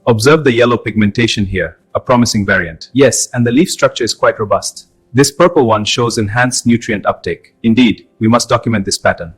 Observe the yellow pigmentation here, a promising variant. Yes, and the leaf structure is quite robust. This purple one shows enhanced nutrient uptake. Indeed, we must document this pattern.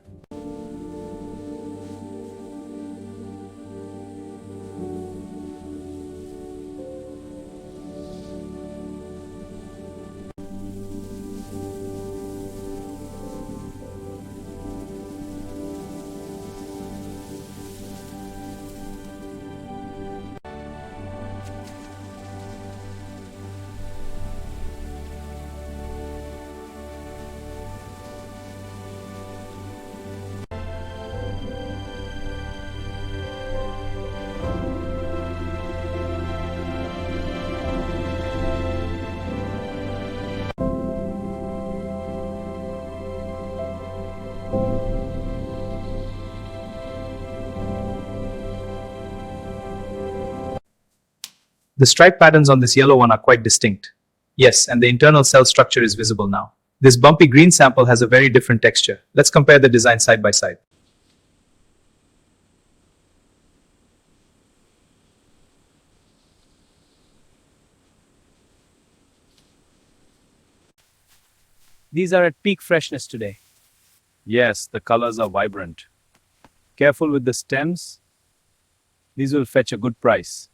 The stripe patterns on this yellow one are quite distinct. Yes, and the internal cell structure is visible now. This bumpy green sample has a very different texture. Let's compare the design side by side. These are at peak freshness today. Yes, the colors are vibrant. Careful with the stems. These will fetch a good price.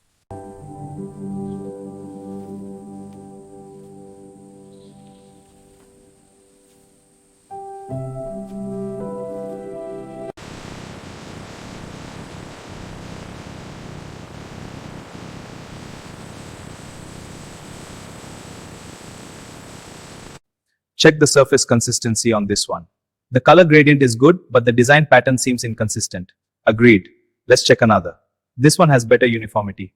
Check the surface consistency on this one. The color gradient is good, but the design pattern seems inconsistent. Agreed. Let's check another. This one has better uniformity.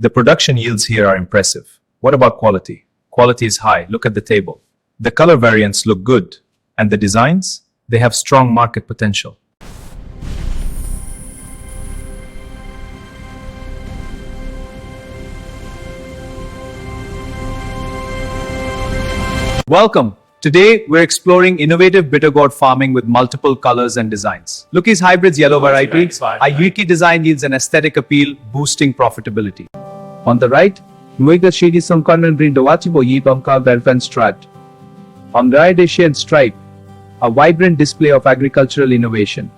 The production yields here are impressive. What about quality? Quality is high. Look at the table. The color variants look good. And the designs? They have strong market potential. Welcome! Today, we're exploring innovative bitter gourd farming with multiple colors and designs. Lookie's Hybrid's yellow variety, a unique design yields an aesthetic appeal, boosting profitability. On the right, Nuiga Shidi some convent breed Dawatibo Yibamka Verfenstrat. On the right, Asian stripe, a vibrant display of agricultural innovation.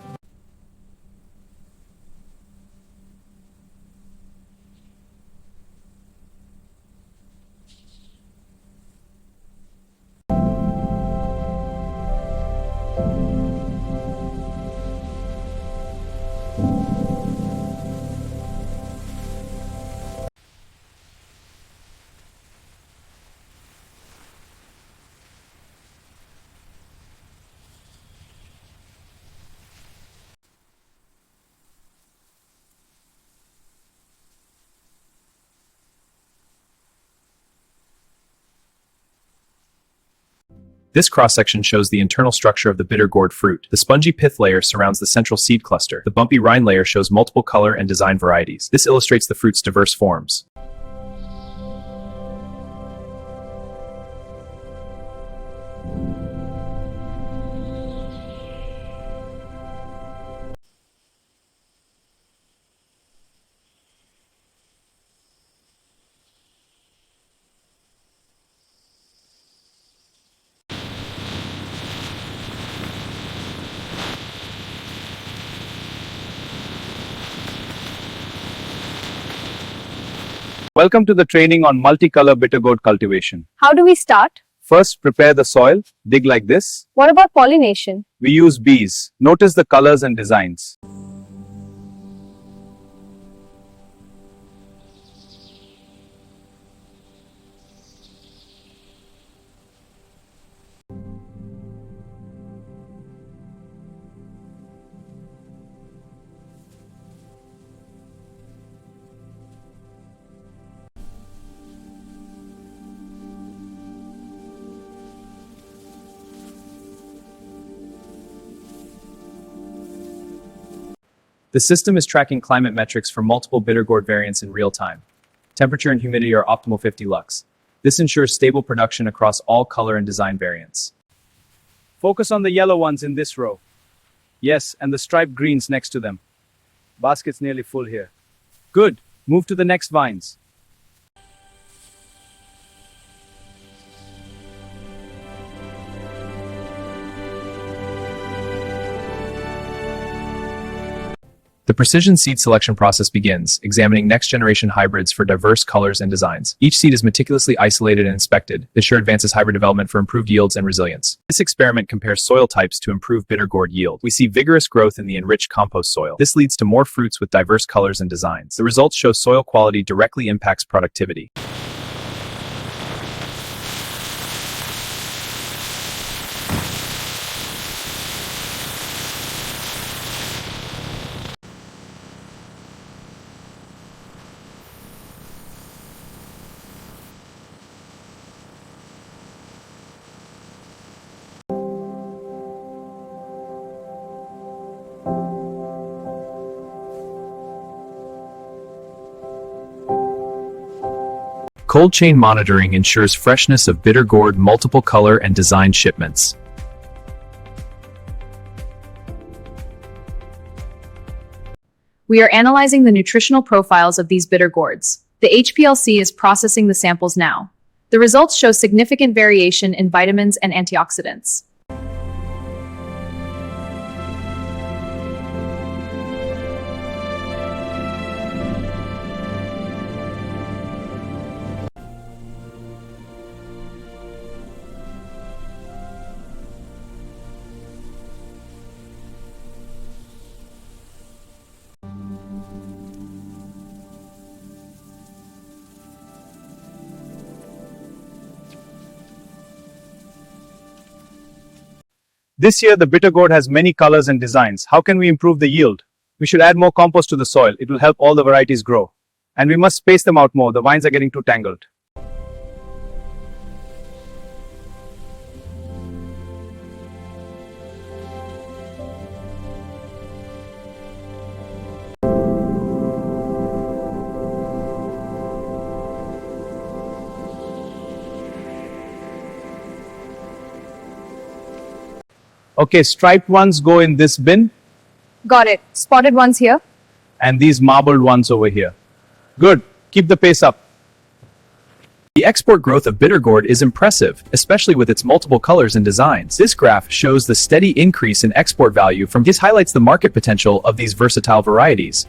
This cross-section shows the internal structure of the bitter gourd fruit. The spongy pith layer surrounds the central seed cluster. The bumpy rind layer shows multiple color and design varieties. This illustrates the fruit's diverse forms. Welcome to the training on multicolor bitter gourd cultivation. How do we start? First, prepare the soil. Dig like this. What about pollination? We use bees. Notice the colors and designs. The system is tracking climate metrics for multiple bitter gourd variants in real time. Temperature and humidity are optimal 50 lux. This ensures stable production across all color and design variants. Focus on the yellow ones in this row. Yes, and the striped greens next to them. Basket's nearly full here. Good. Move to the next vines. The precision seed selection process begins, examining next-generation hybrids for diverse colors and designs. Each seed is meticulously isolated and inspected. This sure advances hybrid development for improved yields and resilience. This experiment compares soil types to improve bitter gourd yield. We see vigorous growth in the enriched compost soil. This leads to more fruits with diverse colors and designs. The results show soil quality directly impacts productivity. Cold chain monitoring ensures freshness of bitter gourd multiple color and design shipments. We are analyzing the nutritional profiles of these bitter gourds. The HPLC is processing the samples now. The results show significant variation in vitamins and antioxidants. This year, the bitter gourd has many colors and designs. How can we improve the yield? We should add more compost to the soil. It will help all the varieties grow. And we must space them out more. The vines are getting too tangled. Okay, striped ones go in this bin, Got it. Spotted ones here. and these marbled ones over here. Good. Keep the pace up. The export growth of bitter gourd is impressive, especially with its multiple colors and designs. This graph shows the steady increase in export value from this highlights the market potential of these versatile varieties.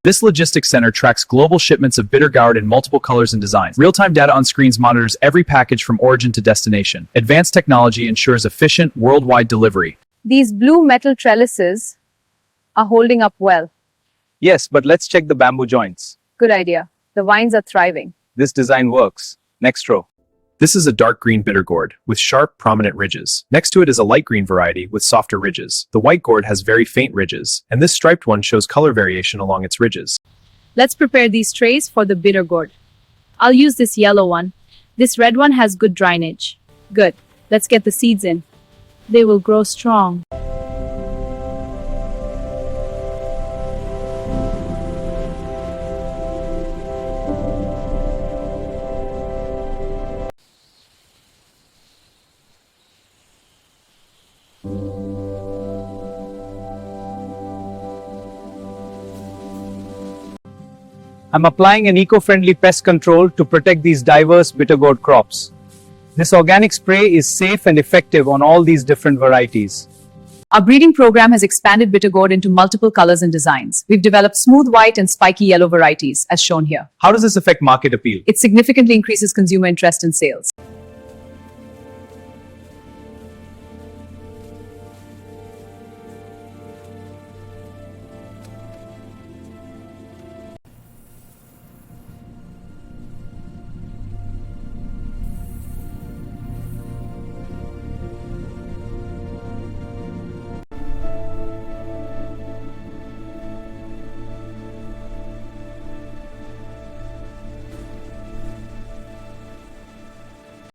This logistics center tracks global shipments of bitter gourd in multiple colors and designs. Real-time data on screens monitors every package from origin to destination. Advanced technology ensures efficient, worldwide delivery. These blue metal trellises are holding up well. Yes, but let's check the bamboo joints. Good idea. The vines are thriving. This design works. Next row. This is a dark green bitter gourd with sharp, prominent ridges. Next to it is a light green variety with softer ridges. The white gourd has very faint ridges, and this striped one shows color variation along its ridges. Let's prepare these trays for the bitter gourd. I'll use this yellow one. This red one has good drainage. Good. Let's get the seeds in. They will grow strong. I'm applying an eco-friendly pest control to protect these diverse bitter gourd crops. This organic spray is safe and effective on all these different varieties. Our breeding program has expanded bitter gourd into multiple colors and designs. We've developed smooth white and spiky yellow varieties, as shown here. How does this affect market appeal? It significantly increases consumer interest in sales.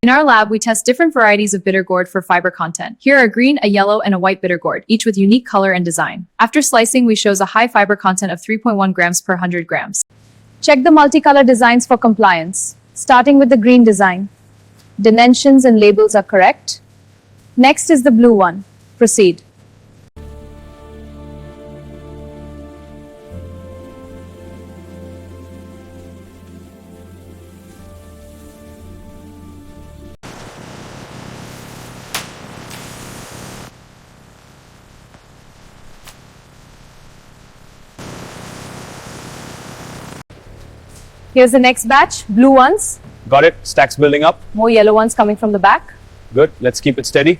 In our lab, we test different varieties of bitter gourd for fiber content. Here are a green, a yellow, and a white bitter gourd, each with unique color and design. After slicing, we shows a high fiber content of 3.1 grams per 100 grams. Check the multicolor designs for compliance. Starting with the green design. Dimensions and labels are correct. Next is the blue one. Proceed. Here's the next batch, blue ones, Got it? Stacks building up. more yellow ones coming from the back. Good. Let's keep it steady.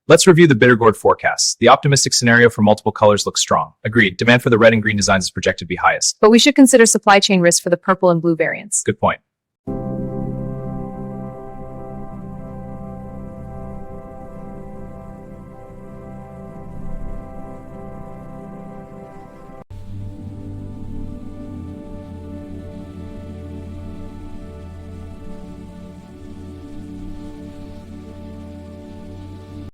Let's review the bitter gourd forecasts. The optimistic scenario for multiple colors looks strong. Agreed. Demand for the red and green designs is projected to be highest. But we should consider supply chain risk for the purple and blue variants. Good point.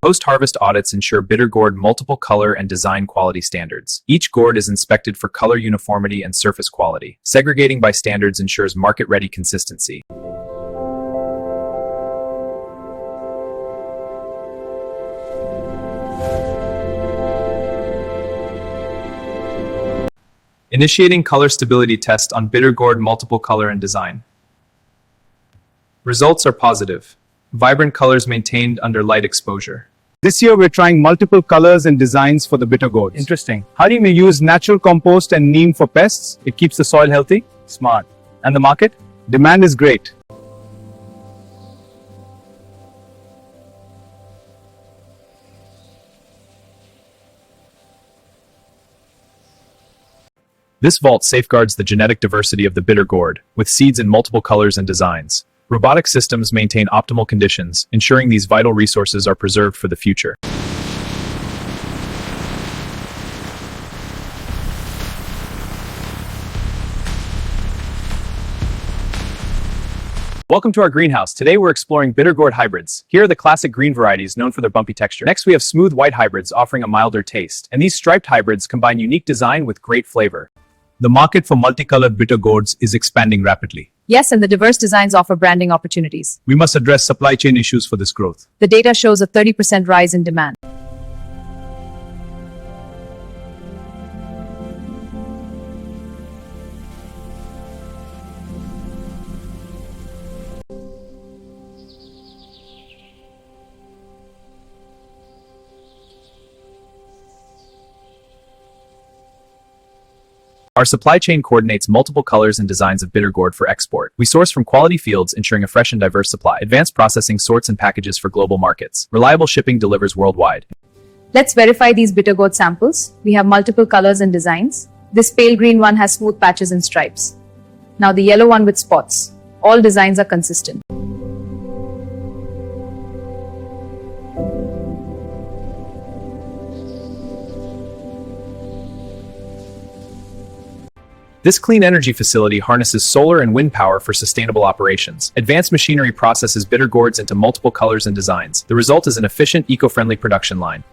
Post-harvest audits ensure bitter gourd multiple color and design quality standards. Each gourd is inspected for color uniformity and surface quality. Segregating by standards ensures market-ready consistency. Initiating color stability test on bitter gourd multiple color and design. Results are positive. Vibrant colors maintained under light exposure. This year, we're trying multiple colors and designs for the bitter gourds. Interesting. Hearty may use natural compost and neem for pests. It keeps the soil healthy. Smart. And the market? Demand is great. This vault safeguards the genetic diversity of the bitter gourd, with seeds in multiple colors and designs. Robotic systems maintain optimal conditions, ensuring these vital resources are preserved for the future. Welcome to our greenhouse. Today we're exploring bitter gourd hybrids. Here are the classic green varieties known for their bumpy texture. Next we have smooth white hybrids offering a milder taste. And these striped hybrids combine unique design with great flavor. The market for multicolored bitter gourds is expanding rapidly. Yes, and the diverse designs offer branding opportunities. We must address supply chain issues for this growth. The data shows a 30% rise in demand. Our supply chain coordinates multiple colors and designs of bitter gourd for export. We source from quality fields, ensuring a fresh and diverse supply. Advanced processing sorts and packages for global markets. Reliable shipping delivers worldwide. Let's verify these bitter gourd samples. We have multiple colors and designs. This pale green one has smooth patches and stripes. Now the yellow one with spots. All designs are consistent. This clean energy facility harnesses solar and wind power for sustainable operations. Advanced machinery processes bitter gourds into multiple colors and designs. The result is an efficient, eco-friendly production line.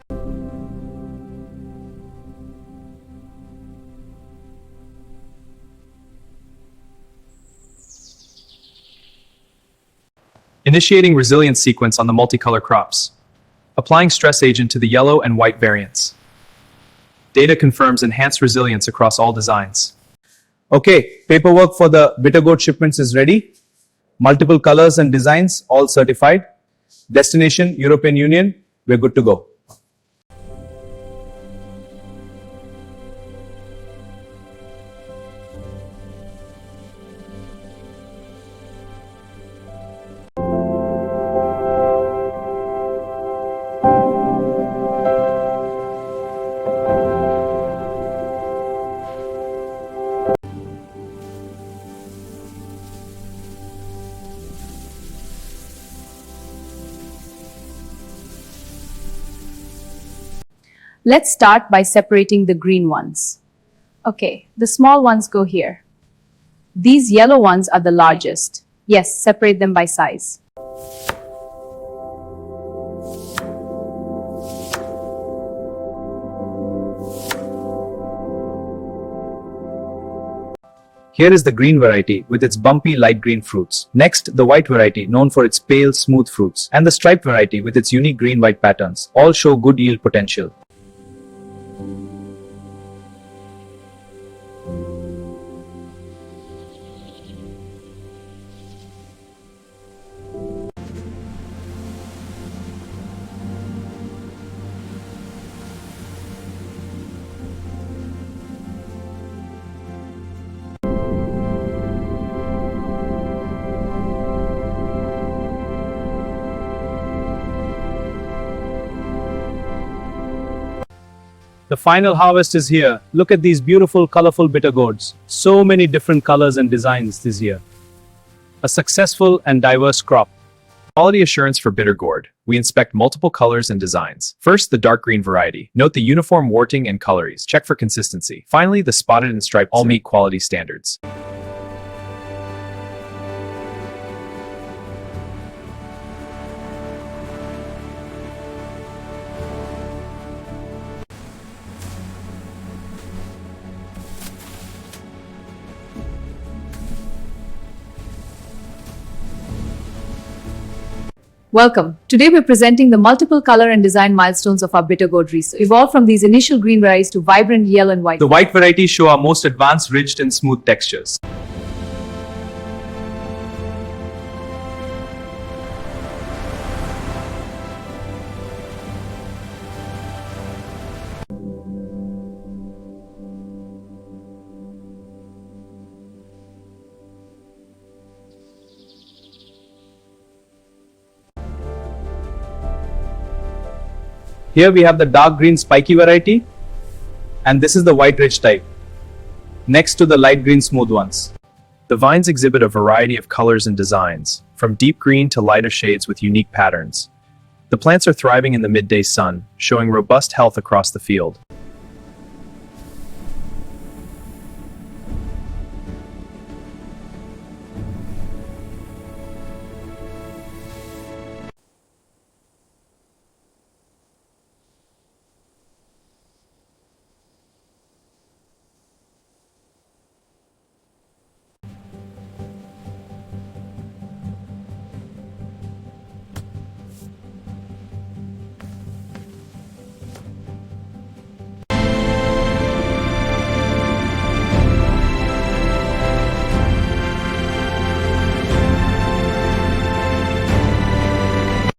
Initiating resilience sequence on the multicolor crops. Applying stress agent to the yellow and white variants. Data confirms enhanced resilience across all designs. Okay, paperwork for the bitter gourd shipments is ready. Multiple colors and designs, all certified. Destination, European Union. We're good to go. Let's start by separating the green ones. Okay, the small ones go here. These yellow ones are the largest. Yes, separate them by size. Here is the green variety with its bumpy light green fruits. Next, the white variety known for its pale, smooth fruits. And the striped variety with its unique green-white patterns. All show good yield potential. The final harvest is here. Look at these beautiful, colorful bitter gourds. So many different colors and designs this year. A successful and diverse crop. Quality assurance for bitter gourd. We inspect multiple colors and designs. First, the dark green variety. Note the uniform warting and colories. Check for consistency. Finally, the spotted and striped. All meet quality standards. Welcome. Today we're presenting the multiple color and design milestones of our bitter gourd research. Evolved from these initial green varieties to vibrant yellow and white. The white varieties show our most advanced, rich and smooth textures. Here we have the dark green spiky variety, and this is the white rich type, next to the light green smooth ones. The vines exhibit a variety of colors and designs, from deep green to lighter shades with unique patterns. The plants are thriving in the midday sun, showing robust health across the field.